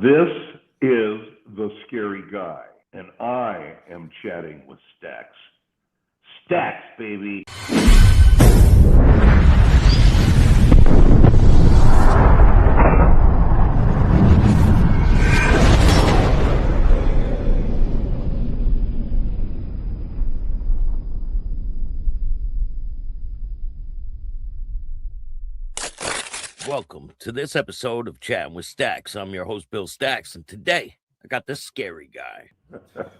This is the scary guy, and I am chatting with Staxx. Staxx, baby. Welcome to this episode of Chattin with Staxx. I'm your host, Bill Staxx, and today I got this scary guy.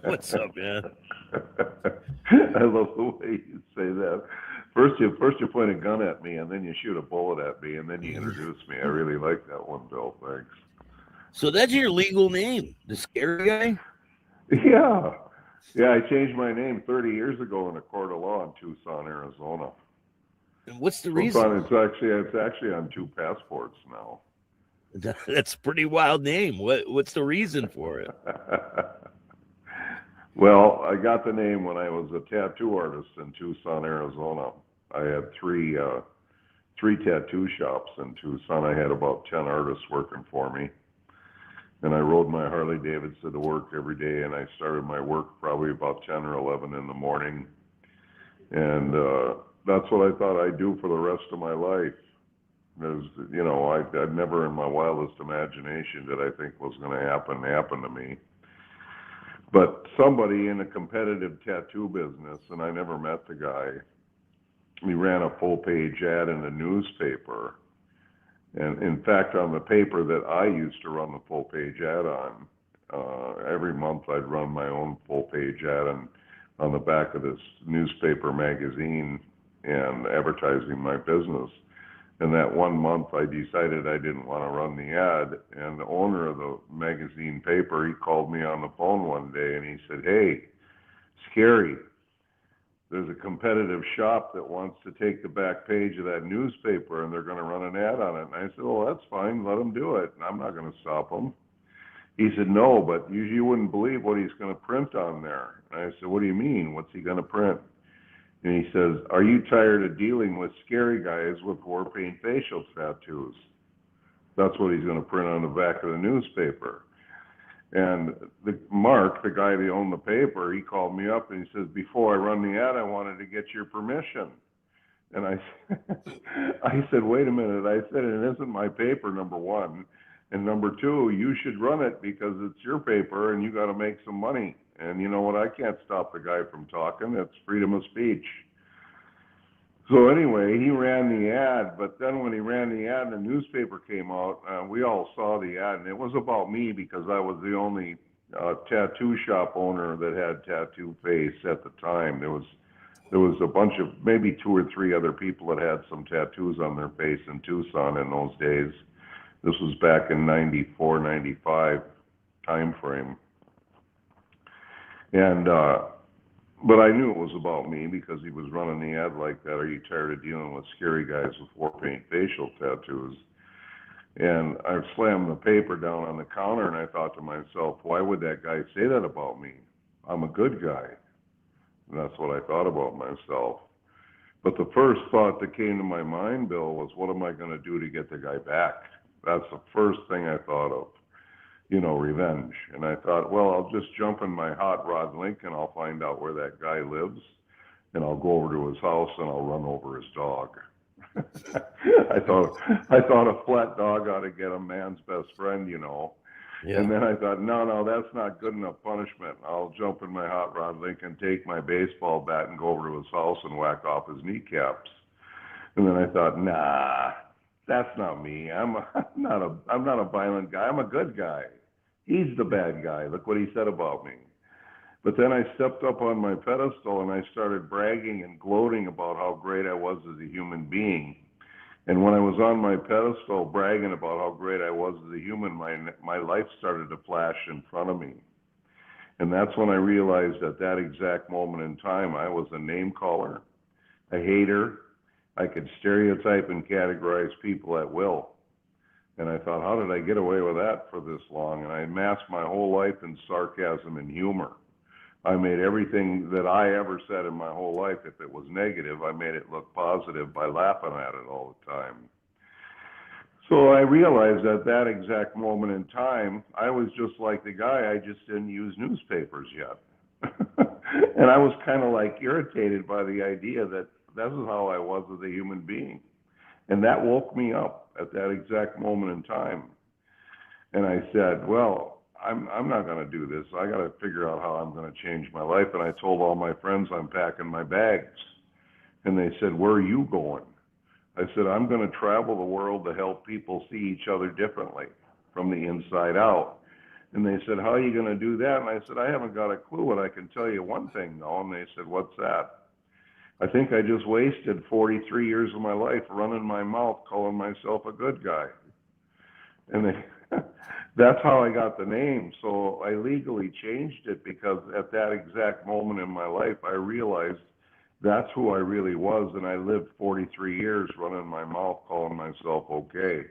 What's up, man? I love the way you say that. First you point a gun at me, and then you shoot a bullet at me, and then you introduce me. I really like that one, Bill. Thanks. So that's your legal name, the scary guy? Yeah. I changed my name 30 years ago in a court of law in Tucson, Arizona. And what's the reason? It's actually on 2 passports now. That's a pretty wild name. What's the reason for it? Well, I got the name when I was a tattoo artist in Tucson, Arizona. I had three tattoo shops in Tucson. I had about 10 artists working for me. And I rode my Harley Davidson to work every day, and I started my work probably about 10 or 11 in the morning. And that's what I thought I'd do for the rest of my life. Because, I'd never in my wildest imagination did I think was going to happen to me. But somebody in a competitive tattoo business, and I never met the guy, he ran a full-page ad in the newspaper. And in fact, on the paper that I used to run the full-page ad on, every month I'd run my own full-page ad on the back of this newspaper magazine and advertising my business. And that one month I decided I didn't want to run the ad, and the owner of the magazine paper, he called me on the phone one day and he said, "Hey, Scary, there's a competitive shop that wants to take the back page of that newspaper and they're going to run an ad on it." And I said, "Well, that's fine, let them do it. I'm not going to stop them." He said, "No, but you wouldn't believe what he's going to print on there." And I said, "What do you mean? What's he going to print?" And he says, "Are you tired of dealing with scary guys with war paint facial tattoos?" That's what he's going to print on the back of the newspaper. And Mark, the guy that owned the paper, he called me up and he says, "Before I run the ad, I wanted to get your permission." And I said, "Wait a minute." I said, "It isn't my paper, number one. And number two, you should run it because it's your paper and you got to make some money. And you know what? I can't stop the guy from talking. That's freedom of speech." So anyway, he ran the ad, but then when he ran the ad and the newspaper came out, we all saw the ad, and it was about me because I was the only tattoo shop owner that had tattoo face at the time. There was a bunch of, maybe 2 or 3 other people that had some tattoos on their face in Tucson in those days. This was back in 94, 95 time frame. And but I knew it was about me because he was running the ad like that. "Are you tired of dealing with scary guys with war paint facial tattoos?" And I slammed the paper down on the counter and I thought to myself, why would that guy say that about me? I'm a good guy. And that's what I thought about myself. But the first thought that came to my mind, Bill, was what am I going to do to get the guy back? That's the first thing I thought of. Revenge. And I thought, well, I'll just jump in my hot rod Lincoln. I'll find out where that guy lives, and I'll go over to his house and I'll run over his dog. I thought a flat dog ought to get a man's best friend, Yeah. And then I thought, no, that's not good enough punishment. I'll jump in my hot rod Lincoln, take my baseball bat, and go over to his house and whack off his kneecaps. And then I thought, nah, that's not me. I'm not a violent guy. I'm a good guy. He's the bad guy. Look what he said about me. But then I stepped up on my pedestal and I started bragging and gloating about how great I was as a human being. And when I was on my pedestal bragging about how great I was as a human, my life started to flash in front of me. And that's when I realized at that exact moment in time, I was a name caller, a hater. I could stereotype and categorize people at will. And I thought, how did I get away with that for this long? And I masked my whole life in sarcasm and humor. I made everything that I ever said in my whole life, if it was negative, I made it look positive by laughing at it all the time. So I realized at that exact moment in time, I was just like the guy, I just didn't use newspapers yet. And I was kind of like irritated by the idea that this is how I was as a human being. And that woke me up at that exact moment in time. And I said, well, I'm not going to do this. I got to figure out how I'm going to change my life. And I told all my friends I'm packing my bags. And they said, where are you going? I said, I'm going to travel the world to help people see each other differently from the inside out. And they said, how are you going to do that? And I said, I haven't got a clue, but I can tell you one thing, though. And they said, what's that? I think I just wasted 43 years of my life running my mouth, calling myself a good guy. And that's how I got the name. So I legally changed it because at that exact moment in my life, I realized that's who I really was. And I lived 43 years running my mouth, calling myself okay.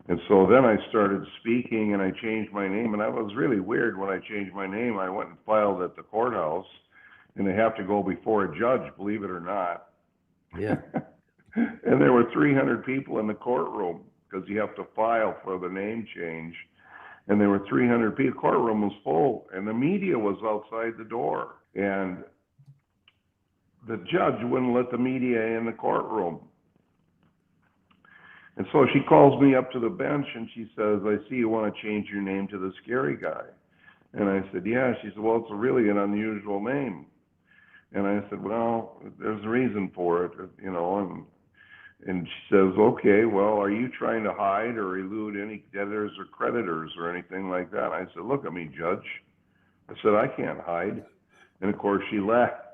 And so then I started speaking and I changed my name. And that was really weird. When I changed my name, I went and filed at the courthouse, and they have to go before a judge, believe it or not. Yeah. And there were 300 people in the courtroom because you have to file for the name change. And there were 300 people. The courtroom was full, and the media was outside the door. And the judge wouldn't let the media in the courtroom. And so she calls me up to the bench and she says, I see you want to change your name to the scary guy. And I said, yeah. She said, well, it's really an unusual name. And I said, well, there's a reason for it, you know. And she says, okay, well, are you trying to hide or elude any debtors or creditors or anything like that? I said, look at me, Judge. I said, I can't hide. And of course, she laughed.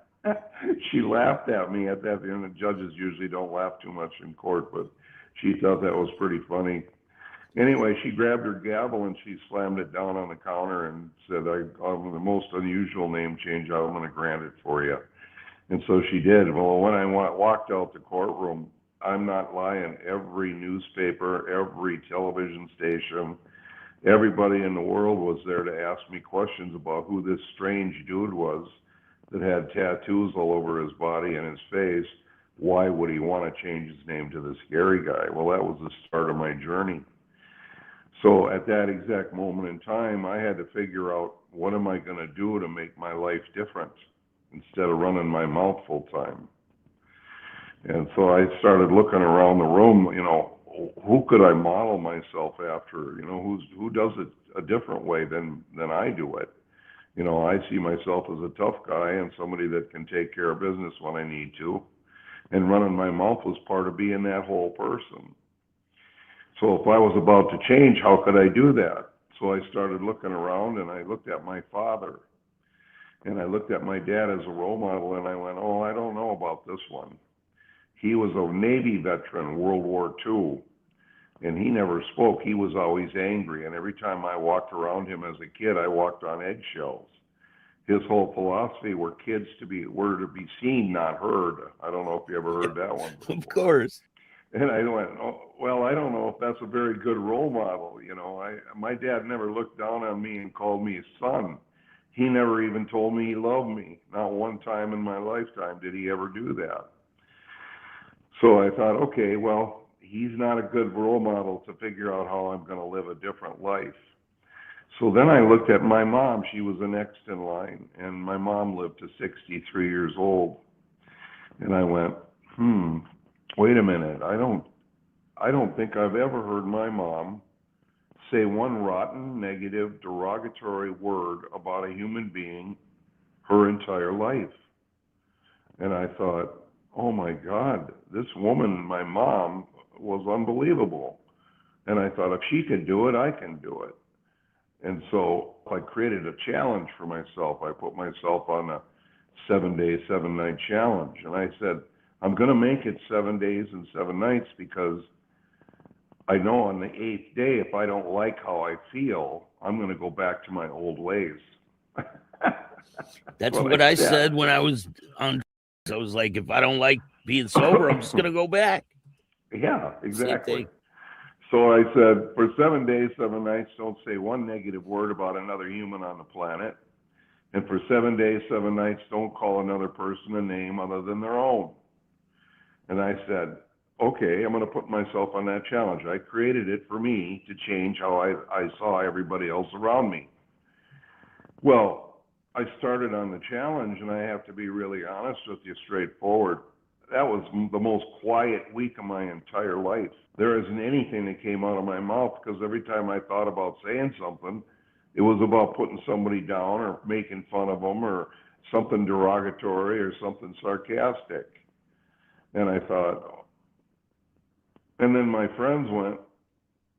She laughed at me at that. And the judges usually don't laugh too much in court, but she thought that was pretty funny. Anyway, she grabbed her gavel and she slammed it down on the counter and said, I'm the most unusual name change. I'm going to grant it for you. And so she did. Well, when I walked out the courtroom, I'm not lying, every newspaper, every television station, everybody in the world was there to ask me questions about who this strange dude was that had tattoos all over his body and his face. Why would he want to change his name to the scary guy? Well, that was the start of my journey. So at that exact moment in time, I had to figure out, what am I going to do to make my life different instead of running my mouth full time? And so I started looking around the room, you know, who could I model myself after? You know, who does it a different way than I do it? You know, I see myself as a tough guy and somebody that can take care of business when I need to. And running my mouth was part of being that whole person. So if I was about to change, how could I do that? So I started looking around and I looked at my father and I looked at my dad as a role model and I went, oh, I don't know about this one. He was a Navy veteran, World War II, and he never spoke. He was always angry, and every time I walked around him as a kid, I walked on eggshells. His whole philosophy were kids were to be seen, not heard. I don't know if you ever heard that one before. Of course. And I went, oh, well, I don't know if that's a very good role model. You know, my dad never looked down on me and called me son. He never even told me he loved me. Not one time in my lifetime did he ever do that. So I thought, okay, well, he's not a good role model to figure out how I'm going to live a different life. So then I looked at my mom. She was the next in line, and my mom lived to 63 years old. And I went, wait a minute. I don't think I've ever heard my mom say one rotten, negative, derogatory word about a human being her entire life. And I thought, oh my God, this woman, my mom, was unbelievable. And I thought, if she can do it, I can do it. And so I created a challenge for myself. I put myself on a 7-day, 7-night challenge. And I said, I'm going to make it 7 days and 7 nights because I know on the 8th day, if I don't like how I feel, I'm going to go back to my old ways. That's what I said when I was on. I was like, if I don't like being sober, I'm just going to go back. Yeah, exactly. So I said, for 7 days, 7 nights, don't say one negative word about another human on the planet. And for 7 days, 7 nights, don't call another person a name other than their own. And I said, okay, I'm going to put myself on that challenge. I created it for me to change how I saw everybody else around me. Well, I started on the challenge, and I have to be really honest with you, straightforward. That was the most quiet week of my entire life. There isn't anything that came out of my mouth, because every time I thought about saying something, it was about putting somebody down or making fun of them or something derogatory or something sarcastic. And I thought, and then my friends went,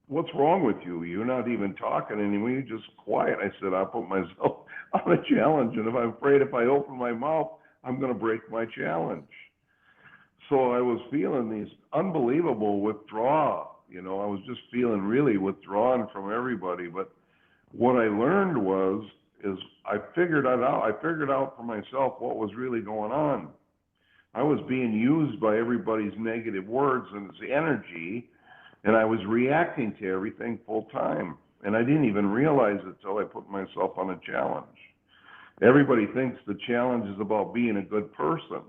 what's wrong with you? You're not even talking anymore. You're just quiet. I said, I'll put myself on a challenge, and if I'm afraid if I open my mouth, I'm going to break my challenge. So I was feeling these unbelievable withdrawal. I was just feeling really withdrawn from everybody. But what I learned is I figured it out. I figured out for myself what was really going on. I was being used by everybody's negative words and its energy, and I was reacting to everything full time. And I didn't even realize it till I put myself on a challenge. Everybody thinks the challenge is about being a good person,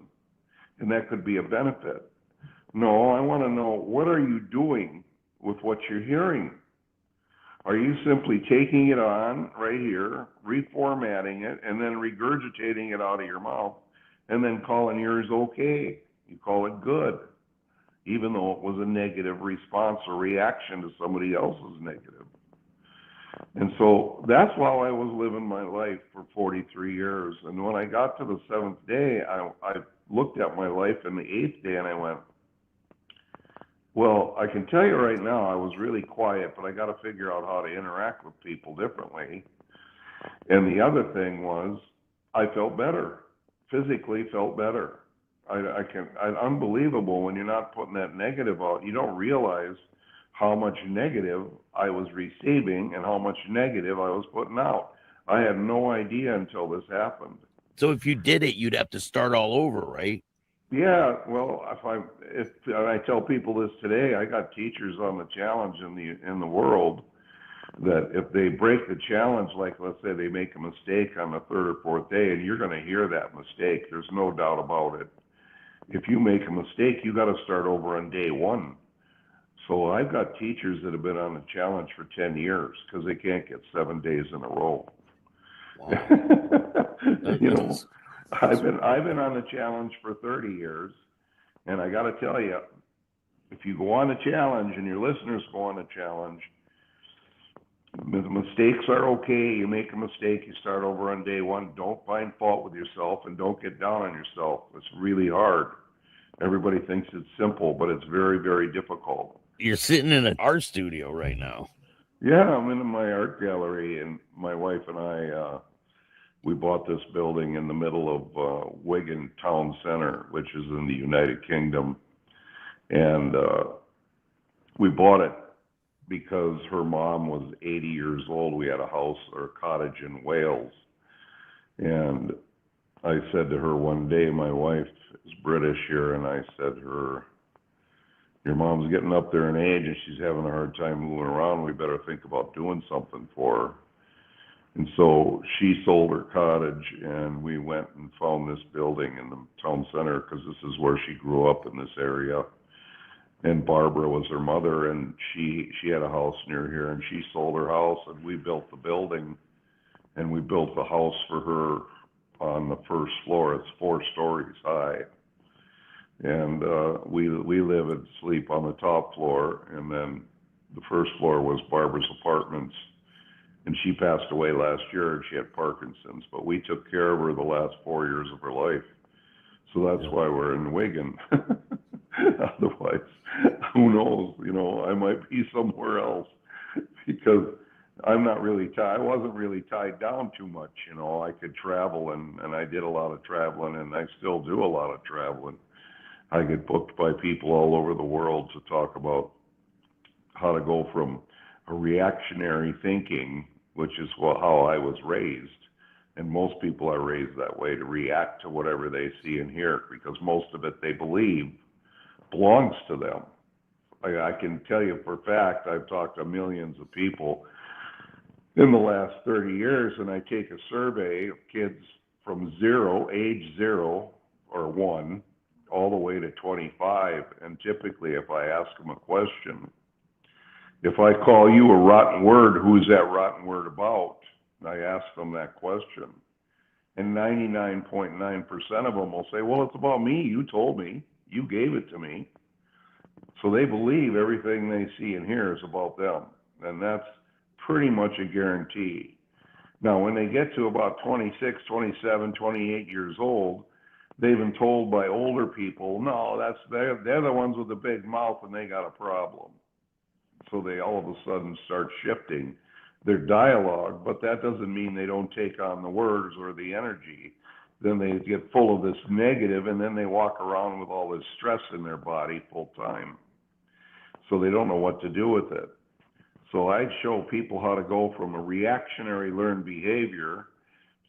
and that could be a benefit. No, I want to know, what are you doing with what you're hearing? Are you simply taking it on right here, reformatting it, and then regurgitating it out of your mouth, and then calling yours okay? You call it good, even though it was a negative response or reaction to somebody else's negative. And so that's how I was living my life for 43 years. And when I got to the seventh day, I looked at my life in the eighth day, and I went, well, I can tell you right now, I was really quiet, but I got to figure out how to interact with people differently. And the other thing was, I felt better, physically felt better. Unbelievable when you're not putting that negative out. You don't realize how much negative I was receiving and how much negative I was putting out. I had no idea until this happened. So if you did it, you'd have to start all over, right? Yeah, well, if I tell people this today, I got teachers on the challenge in the world that if they break the challenge, like let's say they make a mistake on the third or fourth day, and you're going to hear that mistake, there's no doubt about it. If you make a mistake, you got to start over on day one. So I've got teachers that have been on the challenge for 10 years because they can't get 7 days in a row. Wow. I've been on the challenge for 30 years, and I got to tell you, if you go on a challenge and your listeners go on a challenge, the mistakes are okay. You make a mistake, you start over on day one. Don't find fault with yourself, and don't get down on yourself. It's really hard. Everybody thinks it's simple, but it's very, very difficult. You're sitting in an art studio right now. Yeah, I'm in my art gallery, and my wife and I, we bought this building in the middle of Wigan Town Center, which is in the United Kingdom. And we bought it because her mom was 80 years old. We had a house or a cottage in Wales. And I said to her one day, my wife is British here, and I said to her, your mom's getting up there in age and she's having a hard time moving around. We better think about doing something for her. And so she sold her cottage, and we went and found this building in the town center because this is where she grew up in this area. And Barbara was her mother, and she had a house near here, and she sold her house, and we built the building, and we built the house for her on the first floor. It's 4 stories high. And we live and sleep on the top floor, and then the first floor was Barbara's apartments. And she passed away last year, and she had Parkinson's, but we took care of her the last 4 years of her life. So that's why we're in Wigan. Otherwise, who knows? I might be somewhere else because I'm not really I wasn't really tied down too much. I could travel, and I did a lot of traveling, and I still do a lot of traveling. I get booked by people all over the world to talk about how to go from a reactionary thinking, which is how I was raised. And most people are raised that way, to react to whatever they see and hear, because most of it they believe belongs to them. I can tell you for a fact, I've talked to millions of people in the last 30 years, and I take a survey of kids from age 0 or 1, all the way to 25. And typically, if I ask them a question, if I call you a rotten word, who's that rotten word about? I ask them that question. And 99.9% of them will say, well, it's about me. You told me. You gave it to me. So they believe everything they see and hear is about them. And that's pretty much a guarantee. Now, when they get to about 26, 27, 28 years old, they've been told by older people, no, they're the ones with the big mouth and they got a problem. So they all of a sudden start shifting their dialogue, but that doesn't mean they don't take on the words or the energy. Then they get full of this negative, and then they walk around with all this stress in their body full time. So they don't know what to do with it. So I'd show people how to go from a reactionary learned behavior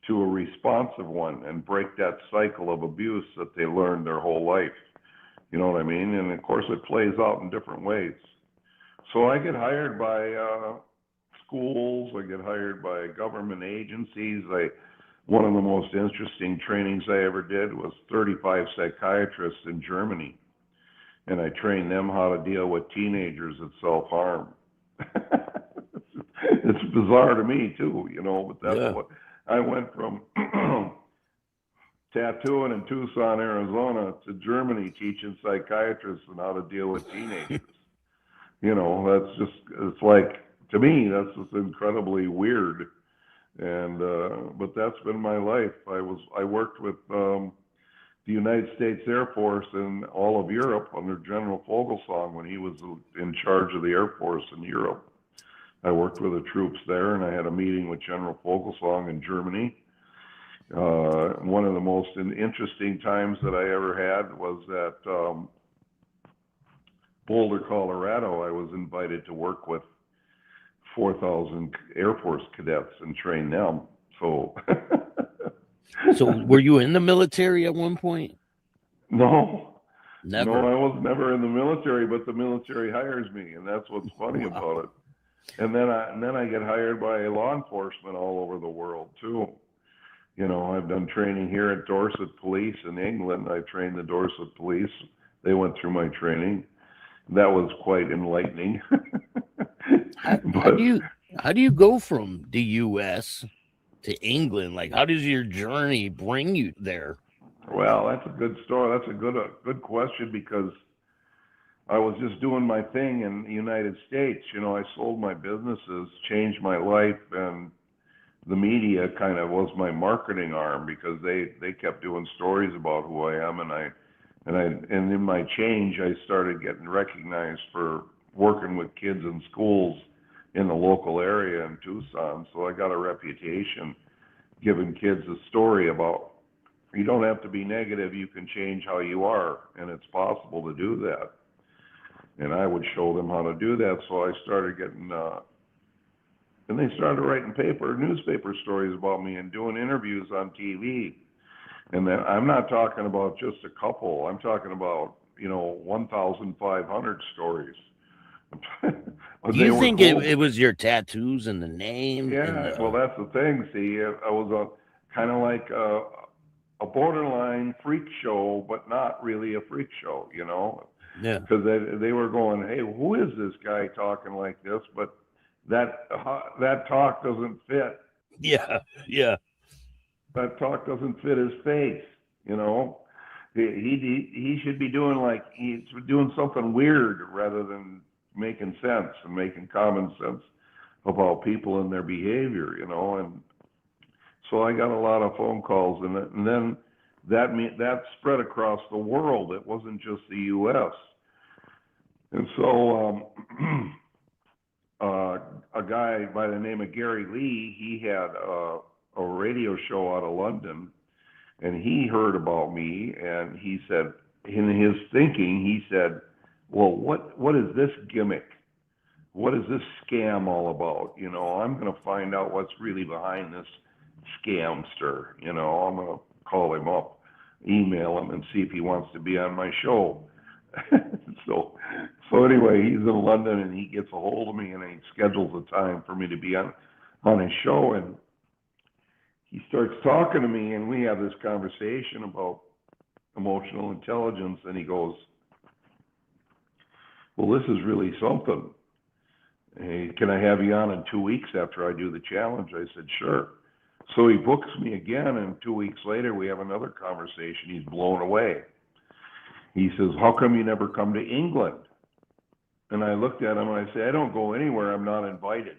to a responsive one and break that cycle of abuse that they learned their whole life. You know what I mean? And of course it plays out in different ways. So I get hired by schools, I get hired by government agencies. One of the most interesting trainings I ever did was 35 psychiatrists in Germany. And I trained them how to deal with teenagers that self-harm. It's bizarre to me too, but that's what I went from tattooing in Tucson, Arizona to Germany teaching psychiatrists on how to deal with teenagers. That's just, it's like, to me, that's just incredibly weird. And, but that's been my life. I worked with the United States Air Force and all of Europe under General Fogelsong when he was in charge of the Air Force in Europe. I worked with the troops there, and I had a meeting with General Fogelsong in Germany. One of the most interesting times that I ever had was at Boulder, Colorado. I was invited to work with 4,000 Air Force cadets and train them. So, So were you in the military at one point? No. Never. No, I was never in the military, but the military hires me, and that's what's funny about it. And then I get hired by law enforcement all over the world too. I've done training here at Dorset Police in England. I trained the Dorset Police. They went through my training. That was quite enlightening. How do you go from the U.S. to England? Like, how does your journey bring you there? Well, that's a good story. That's a good question, because I was just doing my thing in the United States. I sold my businesses, changed my life, and the media kind of was my marketing arm, because they kept doing stories about who I am, and in my change, I started getting recognized for working with kids in schools in the local area in Tucson. So I got a reputation giving kids a story about, you don't have to be negative, you can change how you are, and it's possible to do that. And I would show them how to do that. So I started getting, and they started writing newspaper stories about me and doing interviews on TV. And then I'm not talking about just a couple. I'm talking about, 1,500 stories. Do you think it was your tattoos and the name? Yeah, well, that's the thing. See, I was kind of like a borderline freak show, but not really a freak show, Yeah. Because they were going, hey, who is this guy talking like this? But that talk doesn't fit. Yeah. That talk doesn't fit his face, He should be doing he's doing something weird rather than making sense and making common sense about people and their behavior, And so I got a lot of phone calls, and then that spread across the world. It wasn't just the U.S. And so a guy by the name of Gary Lee, he had a radio show out of London, and he heard about me, and he said, in his thinking, he said, well, what is this gimmick? What is this scam all about? I'm going to find out what's really behind this scamster. I'm going to call him up, email him, and see if he wants to be on my show. So anyway, he's in London, and he gets a hold of me, and he schedules a time for me to be on his show, and he starts talking to me, and we have this conversation about emotional intelligence, and he goes, well, this is really something. Hey, can I have you on in 2 weeks after I do the challenge? I said, sure. So he books me again, and 2 weeks later, we have another conversation. He's blown away. He says, how come you never come to England? And I looked at him and I said, I don't go anywhere I'm not invited.